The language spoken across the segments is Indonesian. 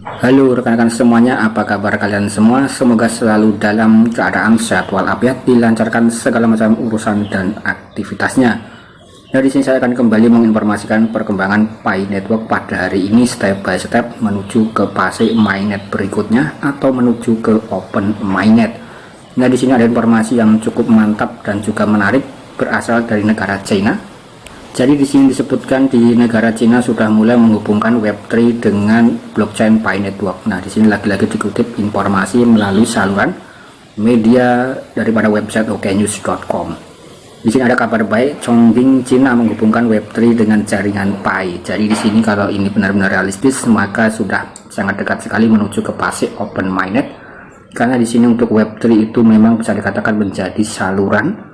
Halo rekan-rekan semuanya, apa kabar kalian semua? Semoga selalu dalam keadaan sehat walafiat, dilancarkan segala macam urusan dan aktivitasnya. Nah, di sini saya akan kembali menginformasikan perkembangan Pi Network pada hari ini step by step menuju ke fase mainnet berikutnya atau menuju ke Open Mainnet. Nah, di sini ada informasi yang cukup mantap dan juga menarik berasal dari negara China. Jadi di sini disebutkan di negara Cina sudah mulai menghubungkan Web3 dengan blockchain Pi Network. Nah, di sini lagi-lagi dikutip informasi melalui saluran media daripada website oknews.com. Di sini ada kabar baik, Chongqing Cina menghubungkan Web3 dengan jaringan Pi. Jadi di sini kalau ini benar-benar realistis, maka sudah sangat dekat sekali menuju ke fase Open Mainnet. Karena di sini untuk Web3 itu memang bisa dikatakan menjadi saluran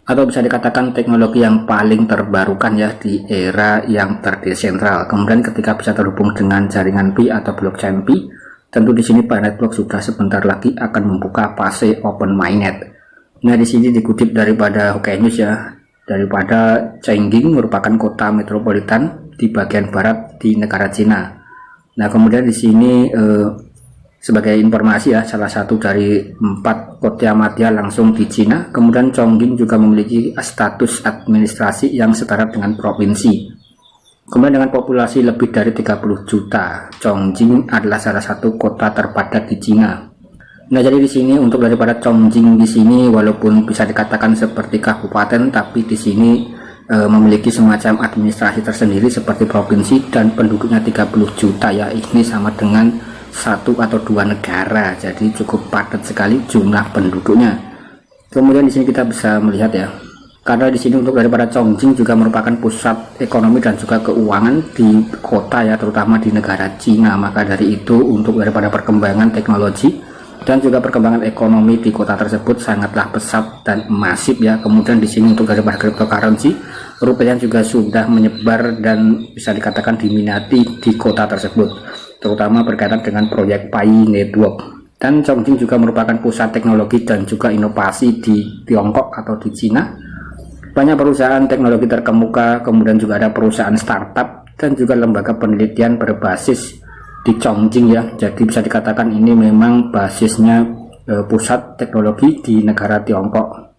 atau bisa dikatakan teknologi yang paling terbarukan ya di era yang terdesentral. Kemudian ketika bisa terhubung dengan jaringan Pi atau blockchain Pi, tentu di sini Pi Network sudah sebentar lagi akan membuka fase Open Mainnet. Nah, di sini dikutip daripada Hokkaido ya, daripada Chongqing merupakan kota metropolitan di bagian barat di negara Cina. Nah, kemudian di sini sebagai informasi ya, salah satu dari 4 kota madya langsung di Cina. Kemudian Chongqing juga memiliki status administrasi yang setara dengan provinsi. Kemudian dengan populasi lebih dari 30 juta, Chongqing adalah salah satu kota terpadat di Cina. Nah, jadi di sini untuk daripada Chongqing di sini walaupun bisa dikatakan seperti kabupaten, tapi di sini memiliki semacam administrasi tersendiri seperti provinsi dan penduduknya 30 juta ya. Ini sama dengan satu atau dua negara, jadi cukup padat sekali jumlah penduduknya. Kemudian di sini kita bisa melihat ya, karena di sini untuk daripada Chongqing juga merupakan pusat ekonomi dan juga keuangan di kota ya, terutama di negara Cina. Maka dari itu untuk daripada perkembangan teknologi dan juga perkembangan ekonomi di kota tersebut sangatlah pesat dan masif ya. Kemudian di sini untuk daripada cryptocurrency, rupiah juga sudah menyebar dan bisa dikatakan diminati di kota tersebut, terutama berkaitan dengan proyek Pi Network. Dan Chongqing juga merupakan pusat teknologi dan juga inovasi di Tiongkok atau di Cina. Banyak perusahaan teknologi terkemuka, kemudian juga ada perusahaan startup dan juga lembaga penelitian berbasis di Chongqing ya. Jadi bisa dikatakan ini memang basisnya pusat teknologi di negara Tiongkok.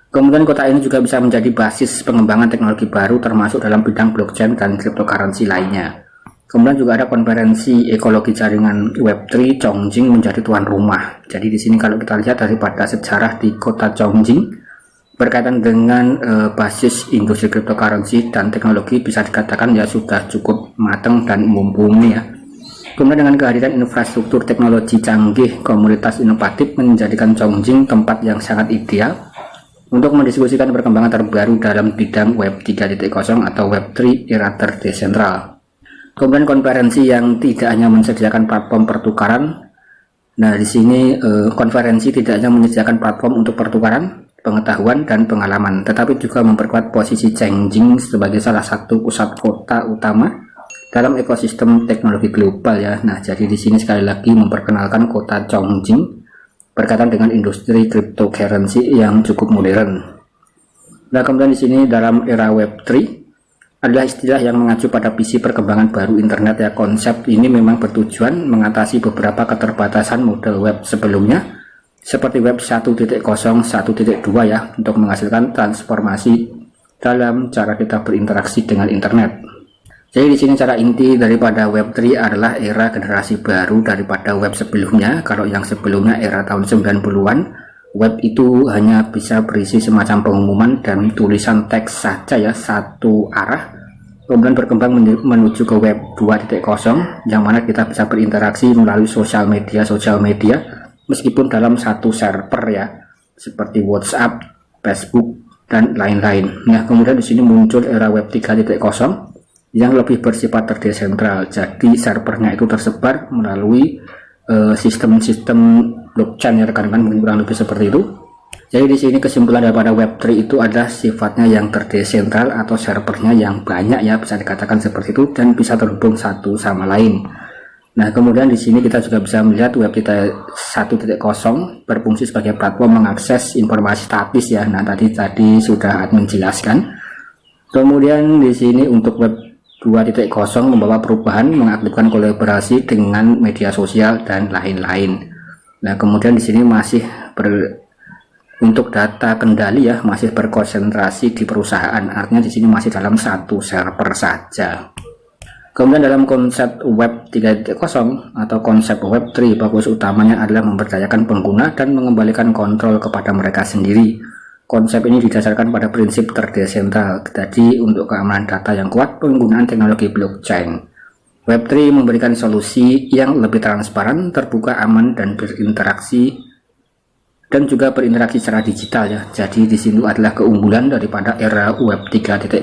Kemudian kota ini juga bisa menjadi basis pengembangan teknologi baru termasuk dalam bidang blockchain dan cryptocurrency lainnya. Kemudian juga ada konferensi ekologi jaringan Web3, Chongqing menjadi tuan rumah. Jadi di sini kalau kita lihat daripada sejarah di kota Chongqing berkaitan dengan basis industri cryptocurrency dan teknologi bisa dikatakan ya sudah cukup matang dan mumpuni ya. Kemudian dengan kehadiran infrastruktur teknologi canggih, komunitas inovatif menjadikan Chongqing tempat yang sangat ideal untuk mendiskusikan perkembangan terbaru dalam bidang Web 3.0 atau Web3 era terdesentral. Kemudian konferensi yang tidak hanya menyediakan platform pertukaran. Nah, di sini konferensi tidak hanya menyediakan platform untuk pertukaran pengetahuan dan pengalaman, tetapi juga memperkuat posisi Chongqing sebagai salah satu pusat kota utama dalam ekosistem teknologi global ya. Nah, jadi di sini sekali lagi memperkenalkan kota Chongqing berkaitan dengan industri cryptocurrency yang cukup modern. Nah, kemudian di sini dalam era Web3 adalah istilah yang mengacu pada visi perkembangan baru internet ya. Konsep ini memang bertujuan mengatasi beberapa keterbatasan model web sebelumnya seperti web 1.0, 1.2 ya, untuk menghasilkan transformasi dalam cara kita berinteraksi dengan internet. Jadi di sini cara inti daripada Web3 adalah era generasi baru daripada web sebelumnya. Kalau yang sebelumnya era tahun 90-an, web itu hanya bisa berisi semacam pengumuman dan tulisan teks saja ya, satu arah. Kemudian berkembang menuju ke web 2.0 yang mana kita bisa berinteraksi melalui sosial media meskipun dalam satu server ya, seperti WhatsApp, Facebook dan lain-lain. Nah, kemudian di sini muncul era web 3.0 yang lebih bersifat terdesentral. Jadi servernya itu tersebar melalui sistem-sistem blockchain ya rekan-rekan, mungkin kurang lebih seperti itu. Jadi di sini kesimpulan daripada Web3 itu adalah sifatnya yang terdesentral atau servernya yang banyak ya, bisa dikatakan seperti itu, dan bisa terhubung satu sama lain. Nah, kemudian di sini kita juga bisa melihat Web 1.0 berfungsi sebagai platform mengakses informasi statis ya. Nah, tadi sudah admin jelaskan. Kemudian di sini untuk Web 2.0 membawa perubahan, mengaktifkan kolaborasi dengan media sosial dan lain-lain. Nah, kemudian di sini masih untuk data kendali ya, masih berkonsentrasi di perusahaan. Artinya di sini masih dalam satu server saja. Kemudian dalam konsep web 3.0 atau konsep web 3, fokus utamanya adalah memberdayakan pengguna dan mengembalikan kontrol kepada mereka sendiri. Konsep ini didasarkan pada prinsip terdesentral, jadi untuk keamanan data yang kuat, penggunaan teknologi blockchain. Web 3 memberikan solusi yang lebih transparan, terbuka, aman, dan berinteraksi secara digital ya. Jadi di sini adalah keunggulan daripada era web 3.0.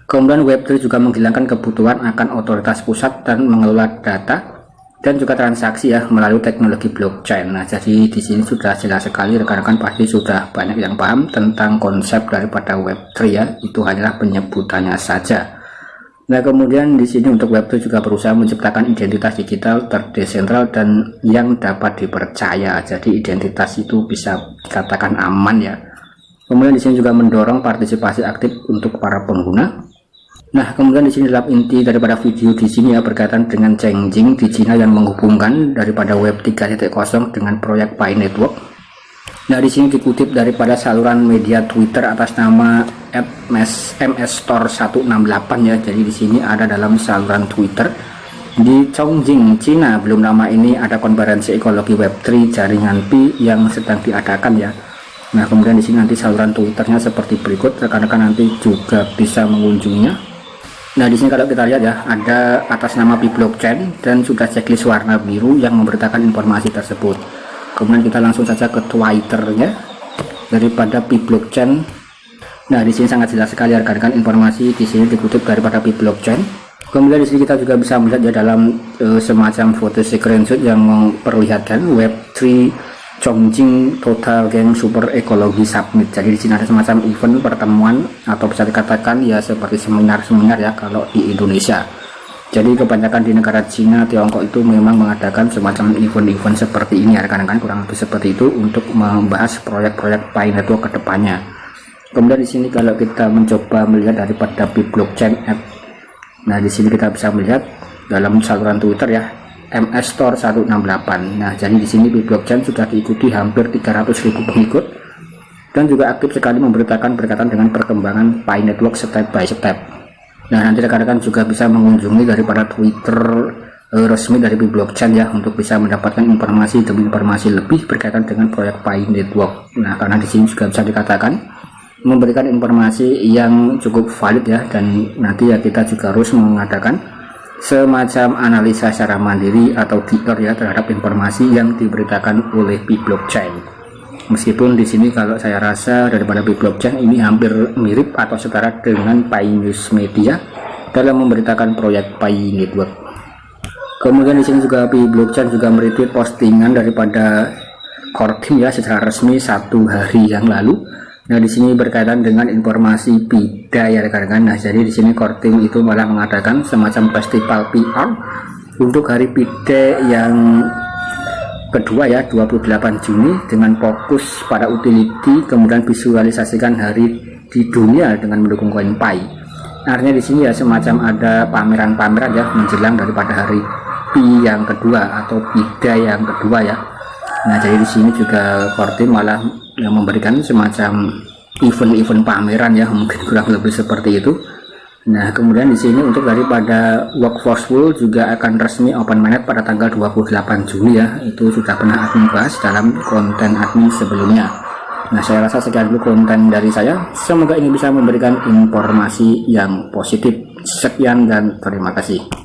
Kemudian web 3 juga menghilangkan kebutuhan akan otoritas pusat dan mengelola data dan juga transaksi ya melalui teknologi blockchain. Nah, jadi di sini sudah jelas sekali, rekan-rekan pasti sudah banyak yang paham tentang konsep daripada web 3 ya. Itu hanyalah penyebutannya saja. Nah, kemudian di sini untuk web 3 juga berusaha menciptakan identitas digital terdesentral dan yang dapat dipercaya. Jadi identitas itu bisa dikatakan aman ya. Kemudian di sini juga mendorong partisipasi aktif untuk para pengguna. Nah, kemudian di sini adalah inti daripada video di sini ya, berkaitan dengan Chengjing di Cina yang menghubungkan daripada web 3.0 dengan proyek Pi Network. Nah, di sini dikutip daripada saluran media Twitter atas nama @msstore168 ya. Jadi di sini ada dalam saluran Twitter di Chongqing, Cina. Belum lama ini ada konferensi ekologi web 3 jaringan Pi yang sedang diadakan ya. Nah, kemudian di sini nanti saluran Twitternya seperti berikut, rekan-rekan nanti juga bisa mengunjunginya. Nah, di sini kalau kita lihat ya, ada atas nama Pi Blockchain dan sudah checklist warna biru yang memberitakan informasi tersebut. Kemudian kita langsung saja ke Twitternya daripada Pi Blockchain. Nah, di sini sangat jelas sekali rekan-rekan, informasi di sini dikutip daripada Pi Blockchain. Kemudian di sini kita juga bisa melihat ya dalam semacam foto screenshot yang memperlihatkan web 3 Chongqing Total Gang Super Ecology Summit. Jadi di sini ada semacam event pertemuan atau bisa dikatakan ya seperti seminar-seminar ya kalau di Indonesia. Jadi kebanyakan di negara Cina, Tiongkok itu memang mengadakan semacam event-event seperti ini ya rekan-rekan, kurang lebih seperti itu untuk membahas proyek-proyek Pi Network ke depannya. Kemudian di sini kalau kita mencoba melihat daripada Pi Blockchain app. Nah, di sini kita bisa melihat dalam saluran Twitter ya, msstore168. Nah, jadi di sini Pi Blockchain sudah diikuti hampir 300.000 pengikut dan juga aktif sekali memberitakan berkaitan dengan perkembangan Pi Network step by step. Nah, nanti rekan-rekan juga bisa mengunjungi daripada Twitter resmi dari Pi Blockchain ya untuk bisa mendapatkan informasi demi informasi lebih berkaitan dengan proyek Pi Network. Nah, karena di sini juga bisa dikatakan memberikan informasi yang cukup valid ya, dan nanti ya kita juga harus mengadakan semacam analisa secara mandiri atau DR ya terhadap informasi yang diberitakan oleh Pi Blockchain. Meskipun di sini kalau saya rasa daripada Pi Blockchain ini hampir mirip atau setara dengan Pi News Media dalam memberitakan proyek Pi Network. Kemudian di sini juga Pi Blockchain juga meretweet postingan daripada core team ya secara resmi 1 hari yang lalu. Nah, di sini berkaitan dengan informasi PIDA ya rekan-rekan. Nah, jadi di sini core team itu malah mengadakan semacam festival PR untuk hari PIDA yang kedua ya, 28 Juni dengan fokus pada utility, kemudian visualisasikan hari di dunia dengan mendukung koin Pi. Artinya di sini ya semacam ada pameran-pameran ya menjelang daripada hari Pi yang kedua atau PIDA yang kedua ya. Nah, jadi di sini juga core team malah yang memberikan semacam event-event pameran ya, mungkin kurang lebih seperti itu. Nah, kemudian di sini untuk daripada Workforce World juga akan resmi open mainnet pada tanggal 28 Juni ya. Itu sudah pernah admin bahas dalam konten admin sebelumnya. Nah, saya rasa sekian dulu konten dari saya. Semoga ini bisa memberikan informasi yang positif. Sekian dan terima kasih.